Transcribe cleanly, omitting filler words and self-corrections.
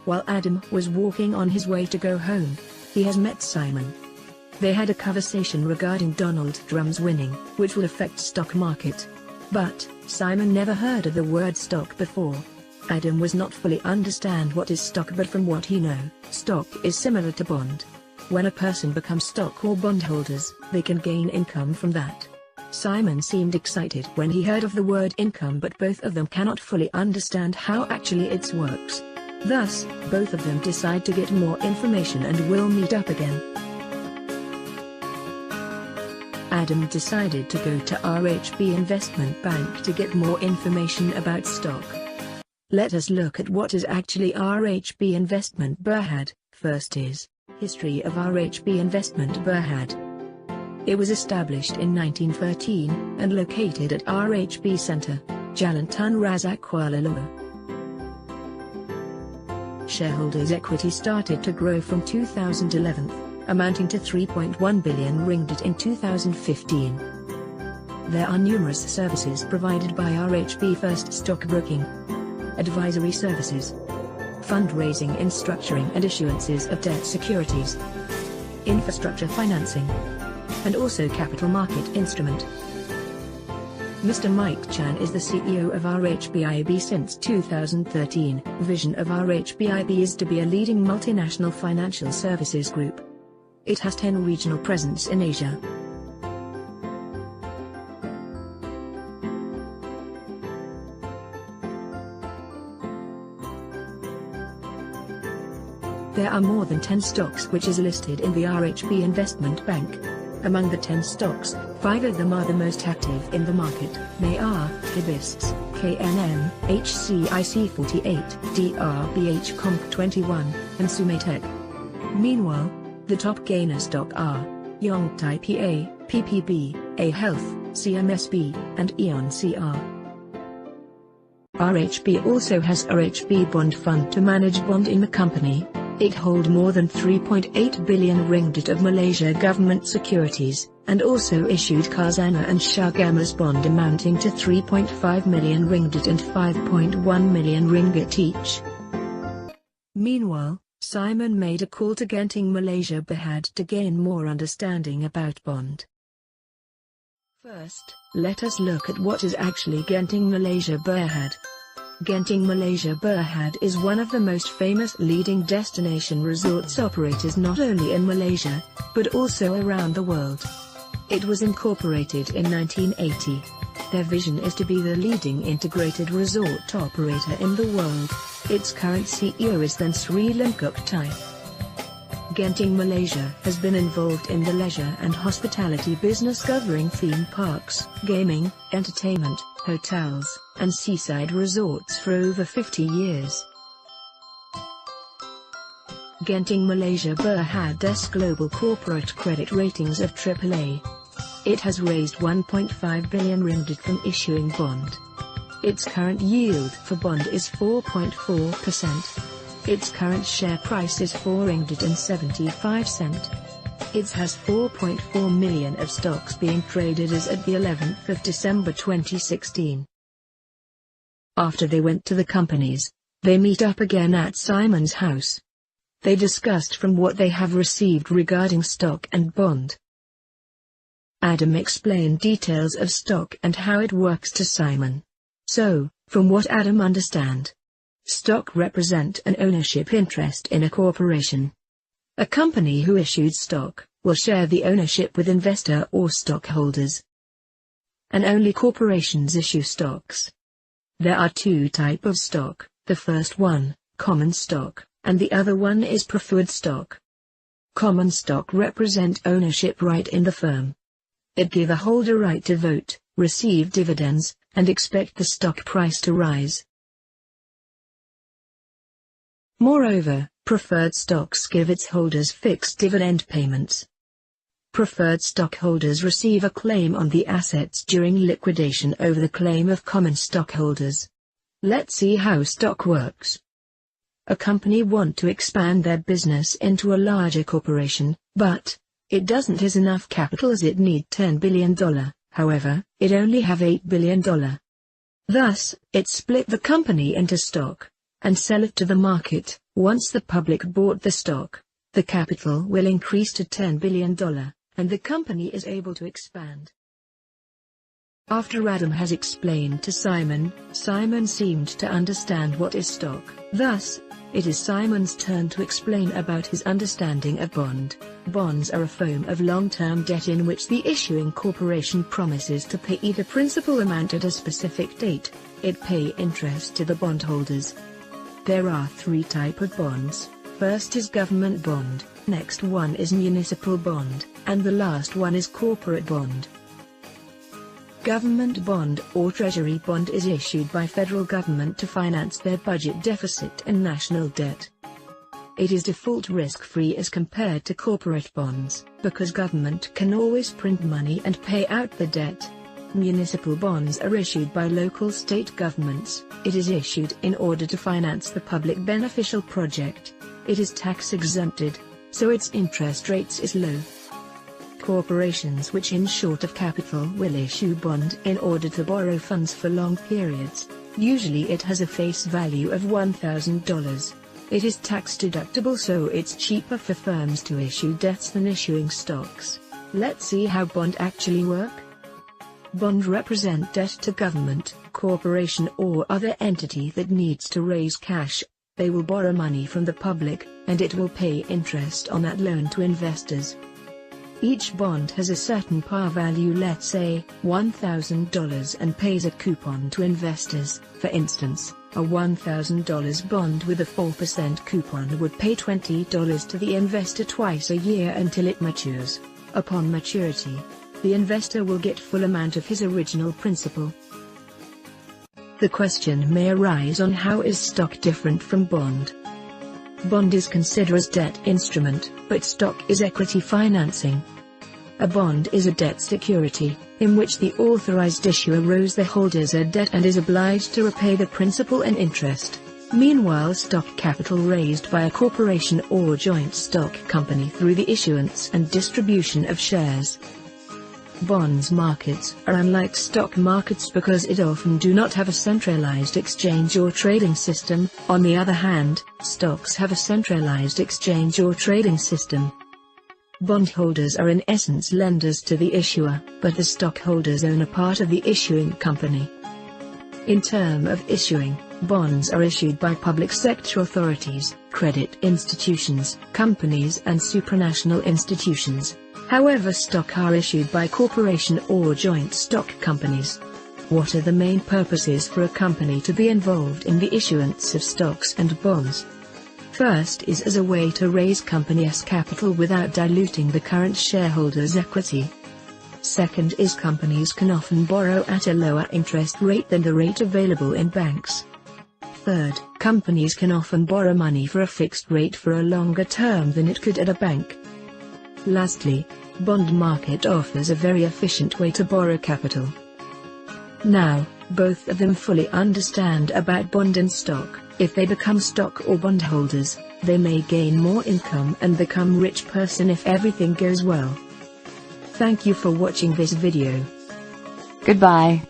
While Adam was walking on his way to go home, he has met Simon. They had a conversation regarding Donald Trump's winning, which will affect stock market. But Simon never heard of the word stock before. Adam was not fully understand what is stock, but from what he know, stock is similar to bond. When a person becomes stock or bondholders, they can gain income from that. Simon seemed excited when he heard of the word income, but both of them cannot fully understand how actually it works. Thus, both of them decide to get more information and will meet up again. Adam decided to go to RHB Investment Bank to get more information about stock. Let us look at what is actually RHB Investment Berhad. First is history of RHB Investment Berhad. It was established in 1913 and located at RHB Center, Jalan Tun Razak, Kuala Lumpur. Shareholders' equity started to grow from 2011, amounting to 3.1 billion ringgit in 2015. There are numerous services provided by RHB: first, stockbroking, advisory services, fundraising in structuring and issuances of debt securities, infrastructure financing, and also capital market instrument. Mr. Mike Chan is the CEO of RHBIB since 2013. Vision of RHBIB is to be a leading multinational financial services group. It has 10 regional presence in Asia. There are more than 10 stocks which is listed in the RHB Investment Bank. Among the 10 stocks, 5 of them are the most active in the market. They are Hibiscus, KNM, HCIC 48, DRBH Comp 21, and Sumitech. Meanwhile, the top gainer stock are Yongtai PA, PPB, A Health, CMSB, and Eon CR. RHB also has RHB Bond Fund to manage bond in the company. It holds more than 3.8 billion ringgit of Malaysia government securities, and also issued Khazanah and Syagamas bond amounting to 3.5 million ringgit and 5.1 million ringgit each. Meanwhile, Simon made a call to Genting Malaysia Berhad to gain more understanding about bond. First, let us look at what is actually Genting Malaysia Berhad. Genting Malaysia Berhad is one of the most famous leading destination resorts operators not only in Malaysia, but also around the world. It was incorporated in 1980. Their vision is to be the leading integrated resort operator in the world. Its current CEO is Tan Sri Limkuktai. Genting Malaysia has been involved in the leisure and hospitality business covering theme parks, gaming, entertainment, hotels, and seaside resorts for over 50 years. Genting Malaysia Berhad's global corporate credit ratings of AAA. It has raised 1.5 billion ringgit from issuing bond. Its current yield for bond is 4.4%. Its current share price is 4.75 ringgit. It has 4.4 million of stocks being traded as at the 11th of December 2016. After they went to the companies, they meet up again at Simon's house. They discussed from what they have received regarding stock and bond. Adam explained details of stock and how it works to Simon. So, from what Adam understand, stock represent an ownership interest in a corporation. A company who issued stock will share the ownership with investor or stockholders. And only corporations issue stocks. There are 2 types of stock, the first one, common stock, and the other one is preferred stock. Common stock represent ownership right in the firm. It give a holder right to vote, receive dividends, and expect the stock price to rise. Moreover, preferred stocks give its holders fixed dividend payments. Preferred stockholders receive a claim on the assets during liquidation over the claim of common stockholders. Let's see how stock works. A company want to expand their business into a larger corporation, but it doesn't has enough capital as it need $10 billion, however, it only have $8 billion. Thus, it split the company into stock, and sell it to the market. Once the public bought the stock, the capital will increase to $10 billion, and the company is able to expand. After Adam has explained to Simon, Simon seemed to understand what is stock. Thus, it is Simon's turn to explain about his understanding of bond. Bonds are a form of long-term debt in which the issuing corporation promises to pay either principal amount at a specific date. It pay interest to the bondholders. There are three types of bonds. First is government bond, next one is municipal bond, and the last one is corporate bond. Government bond or treasury bond is issued by federal government to finance their budget deficit and national debt. It is default risk-free as compared to corporate bonds, because government can always print money and pay out the debt. Municipal bonds are issued by local state governments. It is issued in order to finance the public beneficial project. It is tax exempted, so its interest rates is low. Corporations which in short of capital will issue bond in order to borrow funds for long periods. Usually it has a face value of $1,000. It is tax deductible, so it's cheaper for firms to issue debts than issuing stocks. Let's see how bond actually work. Bond represent debt to government, corporation or other entity that needs to raise cash. They will borrow money from the public, and it will pay interest on that loan to investors. Each bond has a certain par value, let's say, $1,000, and pays a coupon to investors. For instance, a $1,000 bond with a 4% coupon would pay $20 to the investor twice a year until it matures. Upon maturity, the investor will get full amount of his original principal. The question may arise on how is stock different from bond. Bond is considered as debt instrument, but stock is equity financing. A bond is a debt security, in which the authorized issuer owes the holders a debt and is obliged to repay the principal and interest. Meanwhile, stock capital raised by a corporation or joint stock company through the issuance and distribution of shares. Bonds markets are unlike stock markets because it often do not have a centralized exchange or trading system. On the other hand, stocks have a centralized exchange or trading system. Bondholders are in essence lenders to the issuer, but the stockholders own a part of the issuing company. In terms of issuing, bonds are issued by public sector authorities, credit institutions, companies and supranational institutions. However, stock are issued by corporation or joint stock companies. What are the main purposes for a company to be involved in the issuance of stocks and bonds? First is as a way to raise company's capital without diluting the current shareholders' equity. Second is companies can often borrow at a lower interest rate than the rate available in banks. Third, companies can often borrow money for a fixed rate for a longer term than it could at a bank. Lastly, bond market offers a very efficient way to borrow capital. Now, both of them fully understand about bond and stock. If they become stock or bond holders, they may gain more income and become rich person if everything goes well. Thank you for watching this video. Goodbye.